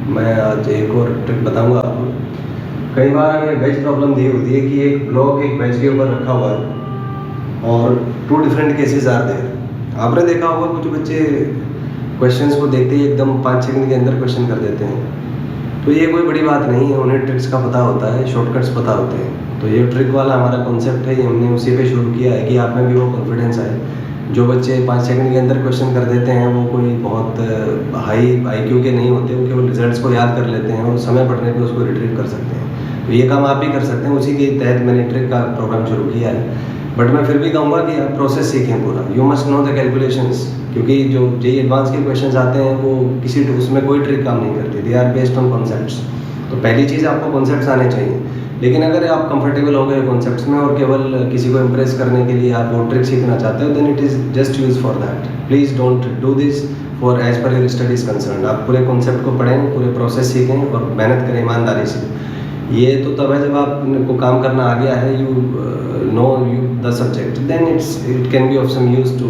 मैं आज एक और ट्रिक बताऊंगा आपको। कई बार हमें वेज प्रॉब्लम ये होती है कि एक ब्लॉक एक वेज के ऊपर रखा हुआ है और two different cases are there. आपने देखा होगा कुछ बच्चे क्वेश्चंस को देखते ही एकदम 5 सेकंड के अंदर क्वेश्चन कर देते हैं। तो ये कोई बड़ी बात नहीं है, उन्हें ट्रिक्स का पता होता है, शॉर्टकट्स पता होते हैं। तो ये ट्रिक वाला हमारा कॉन्सेप्ट है, हमने उसी पे शुरू किया है कि आप में भी वो कॉन्फिडेंस आए। जो बच्चे 5 सेकंड के अंदर क्वेश्चन कर देते हैं वो कोई बहुत हाई IQ के नहीं होते, वो केवल रिजल्ट्स को याद कर लेते हैं और समय पड़ने पे उसको रिट्रीव कर सकते हैं। तो ये काम आप भी कर सकते हैं, उसी के तहत मैंने ट्रिक का प्रोग्राम शुरू किया है। बट मैं फिर भी कहूँगा कि आप प्रोसेस सीखें पूरा। You must know the calculations, क्योंकि जो JEE एडवांस के क्वेश्चंस आते हैं वो किसी उसमें कोई ट्रिक काम नहीं करती, they are based on concepts. तो पहली चीज़ आपको कॉन्सेप्ट्स आने चाहिए। लेकिन अगर आप कंफर्टेबल हो गए कॉन्सेप्ट्स में और केवल किसी को इम्प्रेस करने के लिए आप वो ट्रिक सीखना चाहते हो, then it is just use for that. Please don't do this for as per your studies concern. आप पूरे कॉन्सेप्ट को पढ़ें, पूरे प्रोसेस सीखें और मेहनत करें ईमानदारी से। ये तो तब है जब आपको काम करना आ गया है, you know you the subject, then it can be of some use to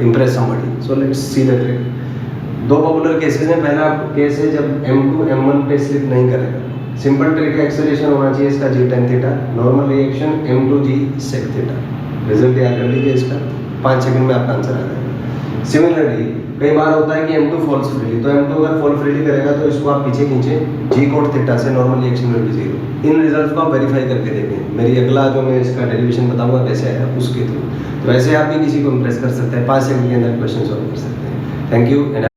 impress somebody. So let's see the trick. दो पॉपुलर केसेस हैं। पहला केस है जब M2 M1 पे स्लिप नहीं करेगा। सिंपल ट्रिक है, एक्सेलरेशन होना चाहिए इसका G tan theta, normal reaction M2G sec theta. Result याद कर लीजिए इसका, 5 सेकंड में आपका आंसर आ जाएगा। सिमिलरली कई बार होता है कि M2 फॉल्स फ्रीली, तो M2 अगर फॉल फ्रीली करेगा तो इसको आप पीछे खींचें, G cot थीटा से नॉर्मल रिएक्शन में भी 0। इन रिजल्ट्स को आप वेरीफाई करके देखें। मेरी अगला जो मैं इसका डेरिवेशन बताऊंगा कैसे आएगा उसके थ्रू। तो ऐसे आप भी किसी को इम्प्रेस कर सकते हैं, 5 सेकंड के अंदर क्वेश्चन सॉल्व कर सकते हैं। Thank you.